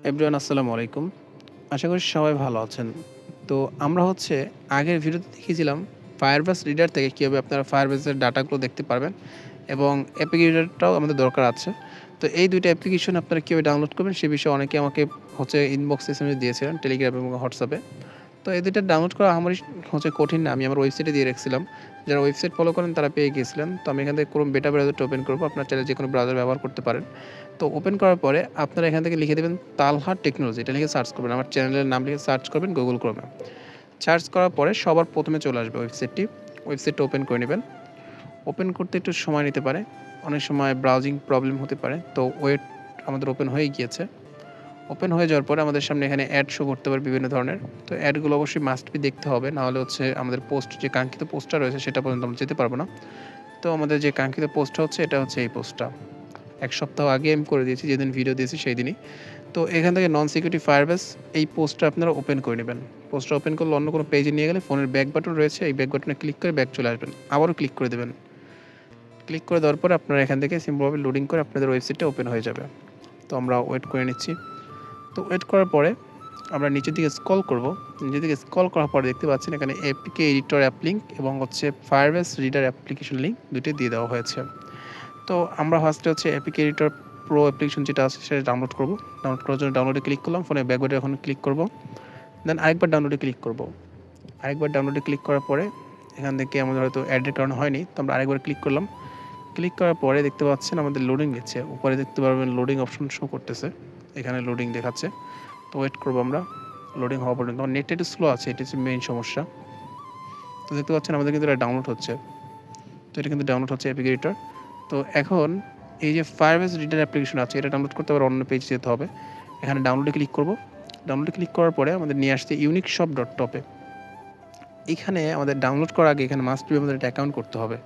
Everyone আসসালামু আলাইকুম। আশা করি সবাই ভালো আছেন। তো আমরা আগের ভিডিওতে দেখিয়েছিলাম Firebase রিডার থেকে কীভাবে আপনারা Firebase এর ডাটাগুলো দেখতে পারবেন এবং এপিক রিডারটাও আমাদের দরকার আছে। তো এই ২ টা অ্যাপ্লিকেশন আপনারা কীভাবে ডাউনলোড করবেন সে বিষয়ে অনেকে আমাকে ইনবক্স এসএমএস দিয়েছিলেন টেলিগ্রাম এবং হোয়াটসঅ্যাপে। তো এই ২ টা ডাউনলোড করা আমারই কঠিন না। আমি আমার ওয়েবসাইটে দিয়ে রাখছিলাম। যারা ওয়েবসাইট ফলো করেন তারা পেয়ে গিয়েছিলেন। তো আমি এখান থেকে Chrome বেটা ব্রাউজারটা ওপেন করব। আপনারা চাইলে যেকোনো ব্রাউজার ব্যবহার করতে পারেন। তো ওপেন করার পরে আপনারা এখান থেকে লিখে দেবেন তালহা টেকনোলজি। এটা লিখে সার্চ করবেন। আমার চ্যানেলের নাম লিখে সার্চ করবেন গুগল ক্রোমে। সার্চ করার পরে সবার প্রথমে চলে আসবে ওয়েবসাইটটি। ওয়েবসাইটটা ওপেন করে নেবেন। ওপেন করতে একটু সময় নিতে পারে। অনেক সময় ব্রাউজিং প্রবলেম হতে পারে। তো আমাদের ওপেন হয়ে গিয়েছে। ওপেন হয়ে যাওয়ার পরে আমাদের সামনে এখানে অ্যাড শো করতে পারে বিভিন্ন ধরনের। তো অ্যাডগুলো অবশ্যই মাস্ট বি দেখতে হবে। না হলে আমাদের যে কাঙ্ক্ষিত পোস্টটা রয়েছে সেটা পর্যন্ত আমরা যেতে পারবো না। তো আমাদের যে কাঙ্ক্ষিত পোস্টটা এটা এই পোস্টটা। ১ সপ্তাহ আগে আমি করে দিয়েছি, যেদিন ভিডিও দিয়েছি সেই দিনই। তো এখান থেকে নন সিকিউরিটি Firebase এই পোস্টটা আপনারা ওপেন করে নেবেন। পোস্টটা ওপেন করলে অন্য কোনো পেজে নিয়ে গেলে ফোনের ব্যাক বাটন রয়েছে, এই ব্যাক বাটনে ক্লিক করে ব্যাক চলে আসবেন। আবারও ক্লিক করে দেবেন। ক্লিক করে দেওয়ার পরে আপনারা এখান থেকে সিম্পলভাবে লোডিং করে আপনাদের ওয়েবসাইটটা ওপেন হয়ে যাবে। তো আমরা ওয়েট করে নিচ্ছি। তো ওয়েট করার পরে আমরা নিচের দিকে স্ক্রল করব। নিচের দিকে স্ক্রল করার পরে দেখতে পাচ্ছেন এখানে এপিকে এডিটর অ্যাপ লিঙ্ক এবং Firebase রিডার অ্যাপ্লিকেশন লিঙ্ক দুটোই দিয়ে দেওয়া হয়েছে। তো আমরা ফার্স্টে এপিক এডিটর প্রো অ্যাপ্লিকেশন যেটা আছে সেটা ডাউনলোড করব। ডাউনলোড করার জন্য ডাউনলোডে ক্লিক করলাম। ফোনে ব্যাক বাটনে এখন ক্লিক করব। দেন আরেকবার ডাউনলোডে ক্লিক করব। আরেকবার ডাউনলোডে ক্লিক করার পরে এখান থেকে আমাদের হয়তো অ্যাডের কারণে হয়নি। তো আমরা আরেকবার ক্লিক করলাম। ক্লিক করার পরে দেখতে পাচ্ছেন আমাদের লোডিং নিচ্ছে। উপরে দেখতে পারবেন লোডিং অপশন শো করতেছে। এখানে লোডিং দেখাচ্ছে। তো ওয়েট করব আমরা লোডিং হওয়া পর্যন্ত। নেটটা একটু স্লো আছে, এটা হচ্ছে মেইন সমস্যা। তো দেখতে পাচ্ছেন আমাদের কিন্তু এটা ডাউনলোড হচ্ছে। তো এটা কিন্তু ডাউনলোড হচ্ছে এপিক এডিটর। তো এখন এই যে Firebase রিডার অ্যাপ্লিকেশন আছে এটা ডাউনলোড করতে আবার অন্য পেজে যেতে হবে। এখানে ডাউনলোডে ক্লিক করব। ডাউনলোডে ক্লিক করার পরে আমাদের নিয়ে আসছে uniqueshop.top-এ। এখানে আমাদের ডাউনলোড করার আগে এখানে মাস্ট বি আমাদের একটা অ্যাকাউন্ট করতে হবে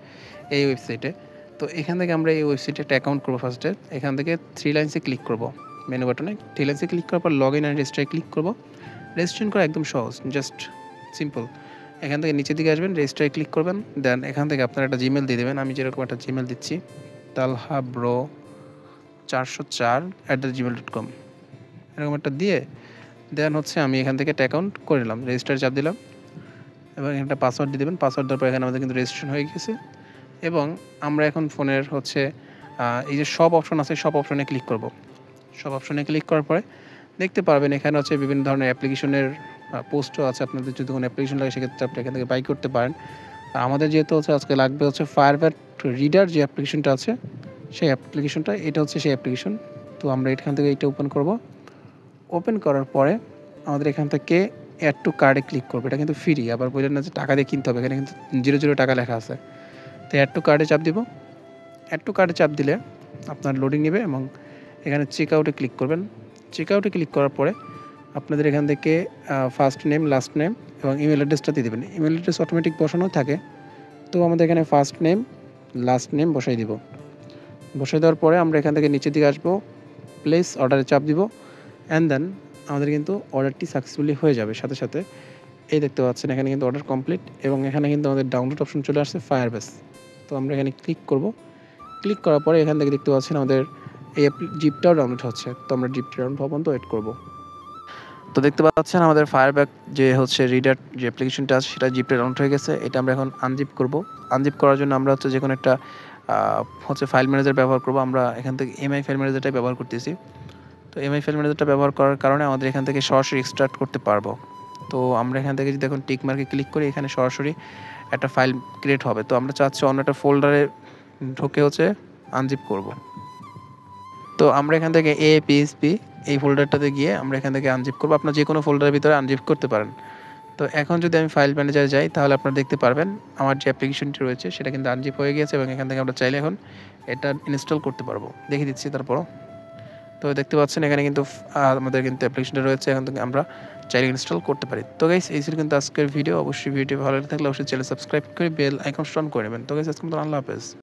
এই ওয়েবসাইটে। তো এখান থেকে আমরা এই ওয়েবসাইটে একটা অ্যাকাউন্ট করব ফার্স্টে। এখান থেকে 3 লাইনসে ক্লিক করব। মেনু বাটনে 3 লাইনসে ক্লিক করার পর লগইন অ্যান্ড রেজিস্টারে ক্লিক করব। রেজিস্ট্রেশন করা একদম সহজ, জাস্ট সিম্পল। এখান থেকে নিচের দিকে আসবেন, রেজিস্টারে ক্লিক করবেন। দেন এখান থেকে আপনারা একটা জিমেল দিয়ে দেবেন। আমি যেরকম একটা জিমেল দিচ্ছি talhabro404@gmail.com এরকম একটা দিয়ে দেন আমি এখান থেকে একটা অ্যাকাউন্ট করে নিলাম। রেজিস্টারে চাপ দিলাম এবং একটা পাসওয়ার্ড দিয়ে দেবেন। পাসওয়ার্ড দেওয়ার পর এখানে আমাদের কিন্তু রেজিস্ট্রেশন হয়ে গেছে এবং আমরা এখন ফোনের এই যে সব অপশন আছে সব অপশনে ক্লিক করব। সব অপশনে ক্লিক করার পরে দেখতে পারবেন এখানে বিভিন্ন ধরনের অ্যাপ্লিকেশনের পোস্টও আছে। আপনাদের যদি কোনো অ্যাপ্লিকেশন লাগে সেক্ষেত্রে আপনি এখান থেকে বাই করতে পারেন। আর আমাদের যেহেতু আজকে লাগবে Firebase রিডার যে অ্যাপ্লিকেশনটা আছে সেই অ্যাপ্লিকেশনটা, এটা সেই অ্যাপ্লিকেশন। তো আমরা এখান থেকে এটা ওপেন করব। ওপেন করার পরে আমাদের এখান থেকে অ্যাড টু কার্ডে ক্লিক করব। এটা কিন্তু ফ্রি, আবার বললেন না যে টাকা দিয়ে কিনতে হবে। এখানে কিন্তু 0 টাকা লেখা আছে। তো অ্যাড টু কার্ডে চাপ দিব। অ্যাড টু কার্ডে চাপ দিলে আপনার লোডিং নেবে এবং এখানে চেক আউটে ক্লিক করবেন। চেক আউটে ক্লিক করার পরে আপনাদের এখান থেকে ফার্স্ট নেম, লাস্ট নেম এবং ইমেল অ্যাড্রেসটা দিয়ে দেবেন। ইমেল অ্যাড্রেস অটোমেটিক বসানো থাকে। তো আমাদের এখানে ফার্স্ট নেম, লাস্ট নেম বসাই দিব। বসাই দেওয়ার পরে আমরা এখান থেকে নিচের দিকে আসবো, প্লেস অর্ডারে চাপ দিব। অ্যান্ড দেন আমাদের কিন্তু অর্ডারটি সাকসেসফুলি হয়ে যাবে সাথে সাথে। এই দেখতে পাচ্ছেন এখানে কিন্তু অর্ডার কমপ্লিট এবং এখানে কিন্তু আমাদের ডাউনলোড অপশন চলে আসছে Firebase। তো আমরা এখানে ক্লিক করব। ক্লিক করার পরে এখান থেকে দেখতে পাচ্ছেন আমাদের এই জিপটাও ডাউনলোড হচ্ছে। তো আমরা জিপটা ডাউনলোড হওয়া পর্যন্ত ওয়েট করব। তো দেখতে পাচ্ছেন আমাদের Firebase যে রিডার যে অ্যাপ্লিকেশনটা আছে সেটা জিপটা ডাউনলোড হয়ে গেছে। এটা আমরা এখন আনজিপ করব। আনজিপ করার জন্য আমরা যে কোনো একটা ফাইল ম্যানেজার ব্যবহার করব। আমরা এখান থেকে এমআই ফাইল ম্যানেজারটাই ব্যবহার করতেছি। তো এমআই ফাইল ম্যানেজারটা ব্যবহার করার কারণে আমাদের এখান থেকে সরাসরি এক্সট্রাক্ট করতে পারবো। তো আমরা এখান থেকে যদি এখন টিক মার্কে ক্লিক করি এখানে সরাসরি একটা ফাইল ক্রিয়েট হবে। তো আমরা চাচ্ছি অন্য একটা ফোল্ডারে ঢুকে আনজিপ করব। তো আমরা এখান থেকে APSP এই ফোল্ডারটাতে গিয়ে আমরা এখান থেকে আনজিপ করব। আপনার যে কোনো ফোল্ডারের ভিতরে আনজিপ করতে পারেন। তো এখন যদি আমি ফাইল ম্যানেজারে যাই তাহলে আপনারা দেখতে পারবেন আমার যে অ্যাপ্লিকেশনটি রয়েছে সেটা কিন্তু আনজিপ হয়ে গিয়েছে এবং এখান থেকে আমরা চাইলে এখন এটা ইনস্টল করতে পারবো। দেখিয়ে দিচ্ছি তারপরও। তো দেখতে পাচ্ছেন এখানে কিন্তু আমাদের কিন্তু অ্যাপ্লিকেশনটা রয়েছে, এখান থেকে আমরা চাইলে ইনস্টল করতে পারি। তো গাইস এই ছিল কিন্তু আজকের ভিডিও। অবশ্যই ভিডিও ভালো লাগলে অবশ্যই চ্যানেল সাবস্ক্রাইব করে বেল আইকন অন করে নেবেন। তো গাইস আজকে আল্লাহ হাফেজ।